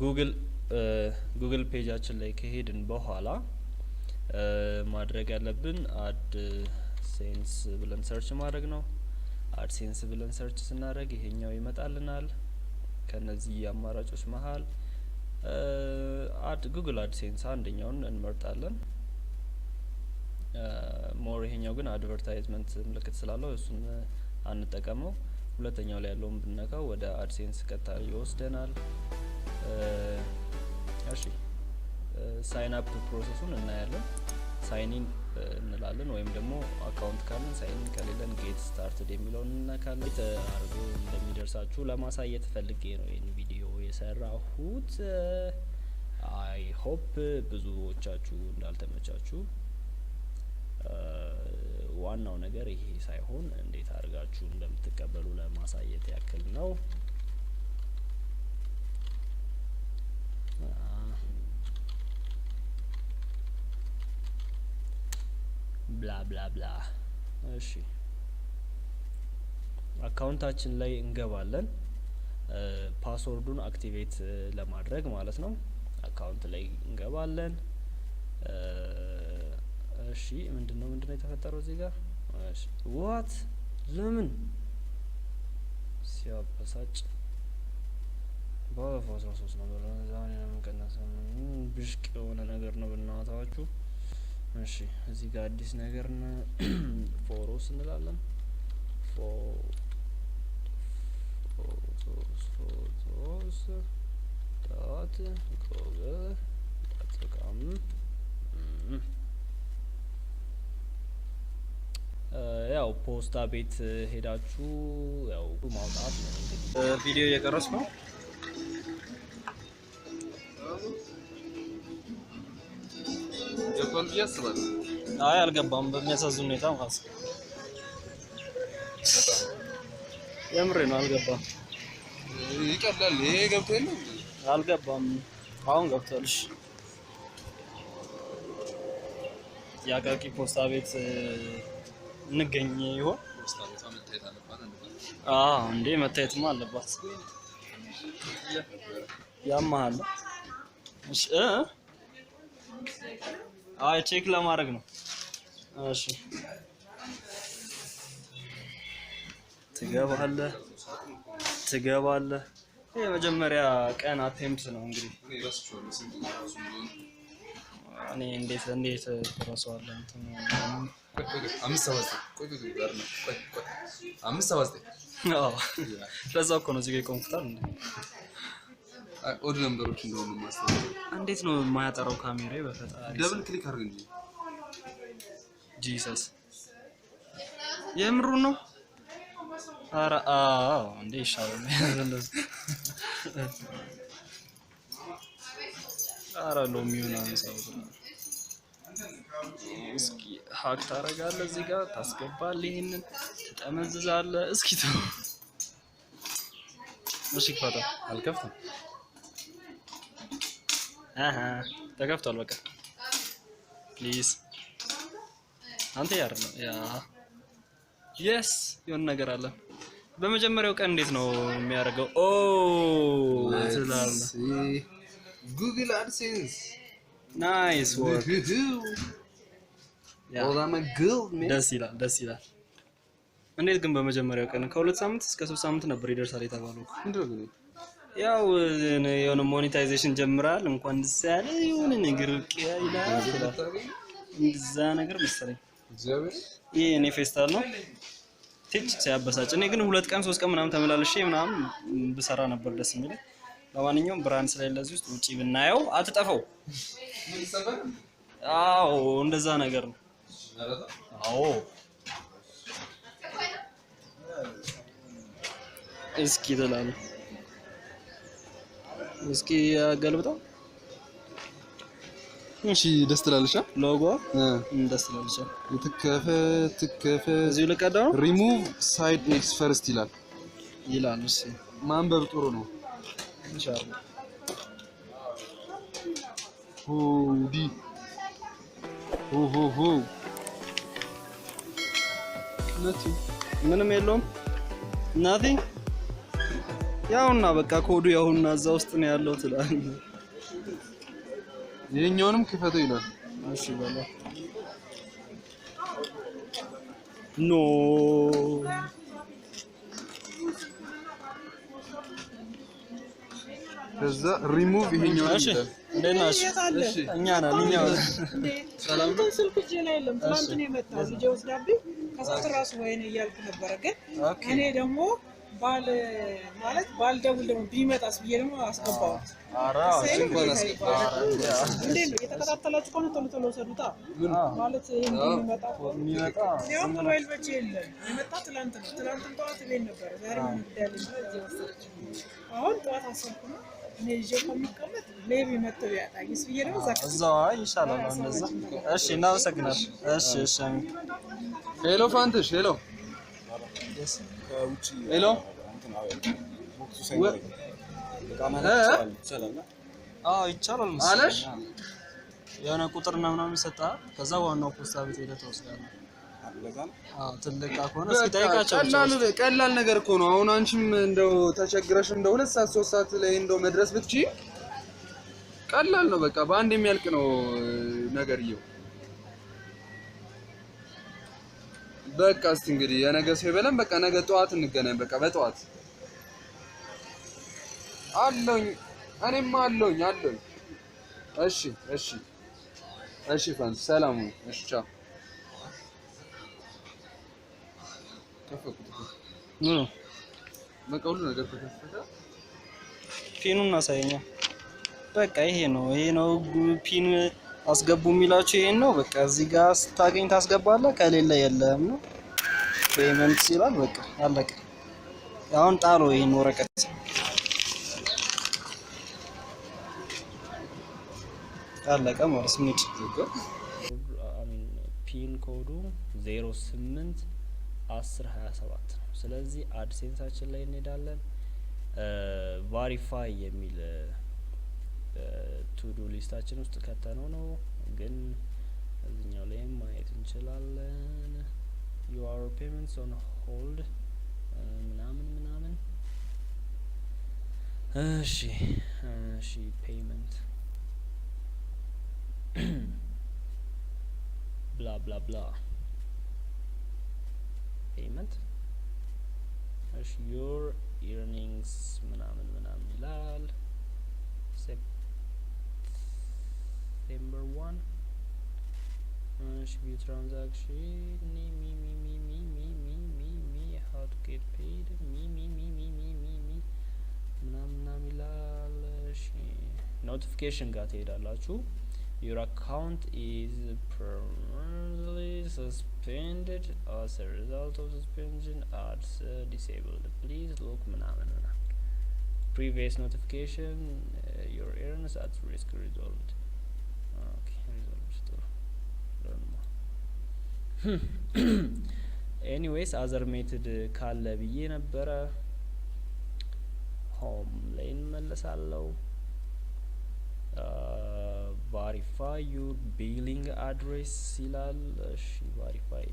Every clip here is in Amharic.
ጉግል ፔጃችን ላይ ከሄድን በኋላ ማድረግ ያለብን አድሴንስ ብለን ሰርች ማድረግ ነው። አድሴንስ ብለን ሰርች ስናደርግ ይሄኛው ይመጣልናል። ከነዚህ አማራጮች መሃል ጉግል አድሴንስ አንደኛውን እንመርጣለን። ሞር ይሄኛው ግን አድቨርታይዝመንት ምልክት ስላለው እሱን አንጠቀመው። ሁለተኛው ላይ ያለውን ብነካው ወደ አድሴንስ ቀጥታ ይወስደናል። እሺ ሳይን አፕ ፕሮሰሱን እናያለን። ሳይን ኢን እንላለን ወይም ደግሞ አካውንት ካለን ሳይን ኢን ከሌለን ጌት ስታርትድ የሚለውን እንነካለን። አርጎ እንደሚደርሳችሁ ለማሳየት ፈልጌ ነው ይሄን ቪዲዮ የሰራሁት። አይ ሆፕ ብዙዎቻችሁ እንዳልተመቻችሁ። ዋናው ነገር ይሄ ሳይሆን እንዴት አድርጋችሁ እንደምትቀበሉ ለማሳየት ያክል ነው። ብላ ብላ ብላ። እሺ አካውንታችን ላይ እንገባለን። ፓስወርዱን አክቲቬት ለማድረግ ማለት ነው። አካውንት ላይ እንገባለን። እሺ ምንድነው የተፈጠረው እዚህ ጋር? እሺ ዋት ለምን ሲያበሳጭ ባለፈው 13 ነው ዛሬ ነው የምንቀነሰው። ብሽቅ የሆነ ነገር ነው በእናታችሁ። እሺ እዚህ ጋር አዲስ ነገር ነው። ፎሮስ እንላለን። ፎቶስ ዳት ጎግል አጠቃም ያው ፖስታ ቤት ሄዳችሁ ያው ማውጣት ነው እንግዲህ። ቪዲዮ እየቀረጽኩ ነው። ጀፓን ያስባል። አይ አልገባም፣ በሚያሳዝን ሁኔታ ማለት ነው። የምሬ ነው አልገባም። ይቀላል። ይሄ ገብቶ የለም አልገባም። አሁን ገብቷል። እሺ ያቃቂ ፖስታ ቤት እንገኝ ይሆን? ፖስታ ቤት መታየት አለባት እንዴ? እንዴ መታየትማ አለባት። ያማሃል። እሺ አይ ቼክ ለማድረግ ነው። እሺ ትገባለህ። የመጀመሪያ ቀን አቴምፕት ነው እንግዲህ። እኔ እንዴት ተረሳዋለሁ እንትን 579 አዎ ለዛ እኮ ነው እዚህ ጋር ኮምፒውተር እንዴ ኦድ ነምበሮች እንደሆኑ ማስተዋወቅ። እንዴት ነው የማያጠራው ካሜራዬ? በፈጣሪ ደብል ክሊክ አድርግ እንጂ ጂሰስ የምሩ ነው። ኧረ እንዴ ይሻላል። ኧረ ሎሚውን አንሳው። እስኪ ሀክ ታረጋለህ፣ እዚህ ጋር ታስገባለህ፣ ይሄንን ትጠመዝዛለህ። እስኪ ተው እሺ ክፈታ። አልከፍትም። ተከፍቷል። በቃ ፕሊዝ አንተ ያርነው ያ የስ የሆነ ነገር አለ። በመጀመሪያው ቀን እንዴት ነው የሚያደርገው? ትላለህ። ጉግል አድሴንስ ናይስ ወርክ። ደስ ይላል። እንዴት ግን በመጀመሪያው ቀን ከ2 ሳምንት እስከ 3 ሳምንት ነበር ይደርሳል የተባለው። ያው የሆነ ሞኔታይዜሽን ጀምራል። እንኳን ደስ ያለ የሆነ ነገር ይላል እንደዛ ነገር መሰለኝ። ይሄ እኔ ፌስታል ነው ትች ሲያበሳጭ። እኔ ግን 2 ቀን 3 ቀን ምናምን ተመላልሼ ምናምን ብሰራ ነበር ደስ የሚል። ለማንኛውም ብራንድ ስለሌለ እዚህ ውስጥ ውጪ ብናየው አትጠፋው። አዎ እንደዛ ነገር ነው። አዎ እስኪ ትላለህ። እስኪ ገልብጣው። እሺ ደስ ትላለሽ። ሎጎ ደስ ትላለሽ። ትከፈ እዚሁ ልቀዳው። ሪሙቭ ሳይድ ኤክስ ፈርስት ይላል። እሺ ማንበብ ጥሩ ነው ኢንሻአላህ። ዲ ምንም የለውም። nothing ያውና በቃ ኮዱ ያውና እዛ ውስጥ ነው ያለው ትላለህ። ይሄኛውንም ክፈተው ይላል። እሺ በላ ኖ ከዛ ሪሙቭ ይሄኛው እሺ እንደናሽ እሺ እኛ ነን ሰላም ነው። ስልክ እጄ ላይ የለም። ትናንት ነው የመጣው ልጄ ወስዳብኝ ከሰዓት ራሱ ወይኔ እያልኩ ነበረ። ግን እኔ ደግሞ ባልደውል ደግሞ ቢመጣስ ብዬ ደግሞ አስገባሁት። ኧረ እንዴ ነው የተከታተላችሁ ከሆነ ቶሎ ቶሎ ወሰዱታ ማለት የሚመጣ ያው ሞባይል በጄ የለም። የመጣ ትናንት ነው። ትናንት ጠዋት ቤት ነበር። ዛሬ ምን ጉዳይ እዚህ ወሰደች። አሁን ጠዋት አሰብኩ ነው እኔ ልጄ ከሚቀመጥ ሌቢ መጥቶ ያጣኝስ ብዬ ደግሞ እዛው ይሻላል እንደዛ። እሺ እናመሰግናለን። እሺ እሺ ሄሎ ፋንትሽ ሄሎ ሄሎ ይቻላል አለሽ የሆነ ቁጥርና ምናምን ይሰጣል። ከዛ ዋናው ፖስታ ቤት ሄደህ ትወስዳለህ። ትልቅ ከሆነ ሲጠይቃቸው ቀላል ነገር እኮ ነው። አሁን አንቺም እንደው ተቸግረሽ እንደው 2 ሰዓት 3 ሰዓት ላይ እንደው መድረስ ብትችይ ቀላል ነው። በቃ በአንድ የሚያልቅ ነው ነገርየው። በቃ እስቲ እንግዲህ የነገ ሰው ይበለን። በቃ ነገ ጠዋት እንገናኝ። በቃ በጠዋት አለኝ እኔማ አለኝ። እሺ እሺ እሺ ፋንስ ሰላም ነው። እሺ ቻው። በቃ ሁሉ ነገር ተከፈተ። ፒኑን አሳየኛ። በቃ ይሄ ነው ፒን አስገቡ የሚላችሁ ይሄን ነው። በቃ እዚህ ጋር ስታገኝ ታስገባለህ፣ ከሌለ የለም ነው። ፔመንት ይላል። በቃ አለቀ። አሁን ጣሎ ይሄን ወረቀት አለቀ ማለት ነው። ፒን ኮዱ 08 10 27 ነው። ስለዚህ አድሴንሳችን ላይ እንሄዳለን። ቫሪፋይ የሚል ቱዱ ሊስታችን ውስጥ ከተነው ነው፣ ግን እዚህኛው ላይም ማየት እንችላለን። your payments on hold ምናምን እሺ ፔይመንት ብላ ብላ ብላ ፔይመንት እሺ your earnings ምናምን ይላል። September 1 view transaction how to get paid ምናምን ይላል። እሺ ኖቲፊኬሽን ጋር ትሄዳላችሁ። your account is permanently suspended as a result of suspension ads disabled please look ምናምን previous notification your earnings at risk resolved ኤኒዌይስ አዘር ሜትድ ካለ ብዬ ነበረ። ሆም ላይ እንመለሳለሁ። ቫሪፋይ ዩር ቢሊንግ አድሬስ ይላል። እሺ ቫሪፋይ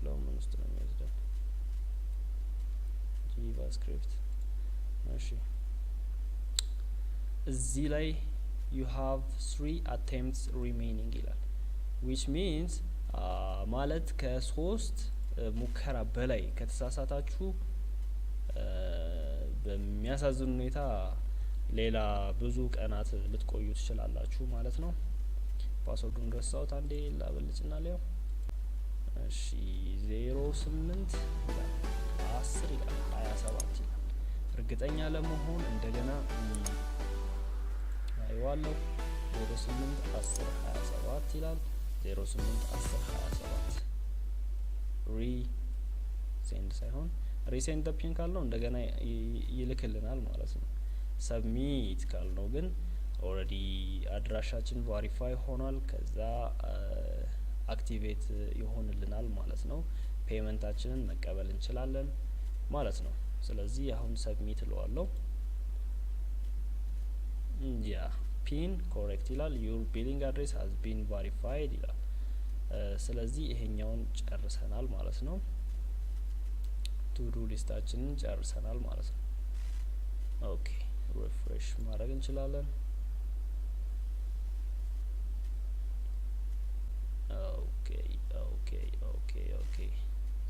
ለምን ውስጥ ነው የሚወስደው? ጃቫስክሪፕት። እሺ እዚህ ላይ you have 3 attempts remaining ይላል which means ማለት ከ3 ሙከራ በላይ ከተሳሳታችሁ በሚያሳዝን ሁኔታ ሌላ ብዙ ቀናት ልትቆዩ ትችላላችሁ ማለት ነው። ፓስወርዱን ረሳሁት። አንዴ ላበልጭና ሊያው እሺ 08 ይላል 10 ይላል 27 ይላል። እርግጠኛ ለመሆን እንደገና አይዋለሁ 08 10 27 ይላል 08 10 27 ሪሴንድ ሳይሆን ሪሴንድ ፒን ካልነው እንደገና ይልክልናል ማለት ነው። ሰብሚት ካልነው ግን ኦልሬዲ አድራሻችን ቫሪፋይ ሆኗል። ከዛ አክቲቬት ይሆንልናል ማለት ነው። ፔመንታችንን መቀበል እንችላለን ማለት ነው። ስለዚህ አሁን ሰብሚት እለዋለሁ። ያ ፒን ኮሬክት ይላል። ዩር ቢሊንግ አድሬስ ሃዝ ቢን ቫሪፋይድ ይላል። ስለዚህ ይሄኛውን ጨርሰናል ማለት ነው። ቱዱ ሊስታችንን ጨርሰናል ማለት ነው። ኦኬ ሪፍሬሽ ማድረግ እንችላለን። ኦኬ ኦኬ ኦኬ ኦኬ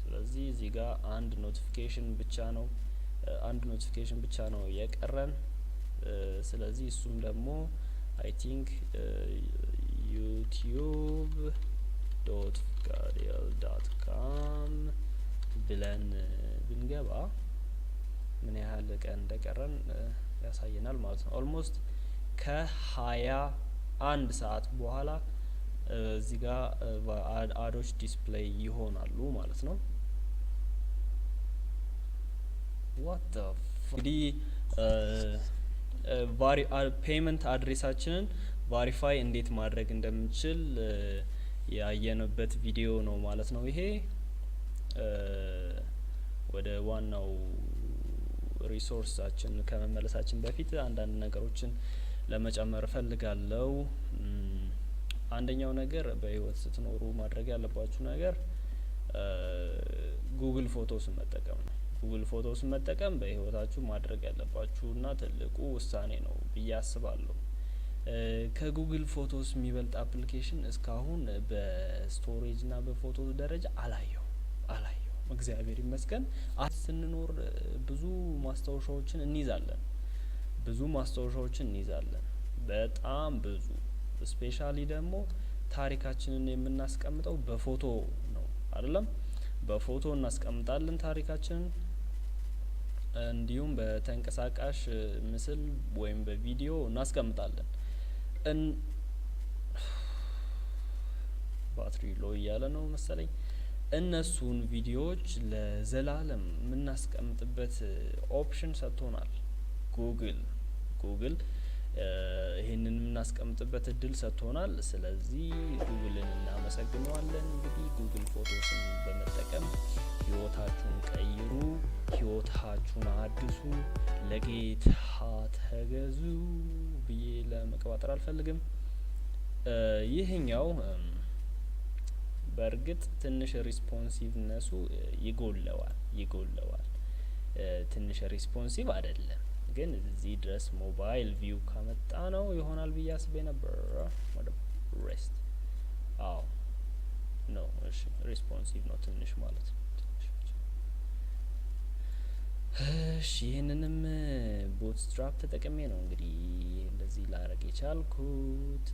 ስለዚህ እዚህ ጋር አንድ ኖቲፊኬሽን ብቻ ነው የቀረን። ስለዚህ እሱም ደግሞ አይ ቲንክ youtube.fkdl.com ብለን ብንገባ ምን ያህል ቀን እንደቀረን ያሳየናል ማለት ነው። ኦልሞስት ከ21 ሰዓት በኋላ እዚህ ጋር አዶች ዲስፕሌይ ይሆናሉ ማለት ነው። እንግዲህ ፔመንት አድሬሳችንን ቫሪፋይ እንዴት ማድረግ እንደምንችል ያየንበት ቪዲዮ ነው ማለት ነው። ይሄ ወደ ዋናው ሪሶርሳችን ከመመለሳችን በፊት አንዳንድ ነገሮችን ለመጨመር ፈልጋለሁ። አንደኛው ነገር በህይወት ስትኖሩ ማድረግ ያለባችሁ ነገር ጉግል ፎቶስን መጠቀም ነው። ጉግል ፎቶስን መጠቀም በህይወታችሁ ማድረግ ያለባችሁና ትልቁ ውሳኔ ነው ብዬ አስባለሁ። ከጉግል ፎቶስ የሚበልጥ አፕሊኬሽን እስካሁን በስቶሬጅ እና በፎቶ ደረጃ አላየው እግዚአብሔር ይመስገን። ስንኖር ብዙ ማስታወሻዎችን እንይዛለን በጣም ብዙ። ስፔሻሊ ደግሞ ታሪካችንን የምናስቀምጠው በፎቶ ነው አይደለም? በፎቶ እናስቀምጣለን ታሪካችንን፣ እንዲሁም በተንቀሳቃሽ ምስል ወይም በቪዲዮ እናስቀምጣለን። ባትሪ ሎ እያለ ነው መሰለኝ። እነሱን ቪዲዮዎች ለዘላለም የምናስቀምጥበት ኦፕሽን ሰጥቶናል ጉግል ይሄንን የምናስቀምጥበት እድል ሰጥቶናል። ስለዚህ ጉግልን እናመሰግነዋለን። እንግዲህ ጉግል ፎቶስን በመጠቀም ህይወታችሁን ቀይሩ፣ ህይወታችሁን አድሱ፣ ለጌታ ተገዙ ብዬ ለመቀባጠር አልፈልግም። ይሄኛው በእርግጥ ትንሽ ሪስፖንሲቭነሱ ይጎለዋል። ትንሽ ሪስፖንሲቭ አይደለም፣ ግን እዚህ ድረስ ሞባይል ቪው ካመጣ ነው ይሆናል ብዬ አስቤ ነበር። ወደ ሬስት እሺ ሪስፖንሲቭ ነው ትንሽ ማለት ነው። እሺ ይሄንንም ቦትስትራፕ ተጠቅሜ ነው እንግዲህ እንደዚህ ላረግ የቻልኩት።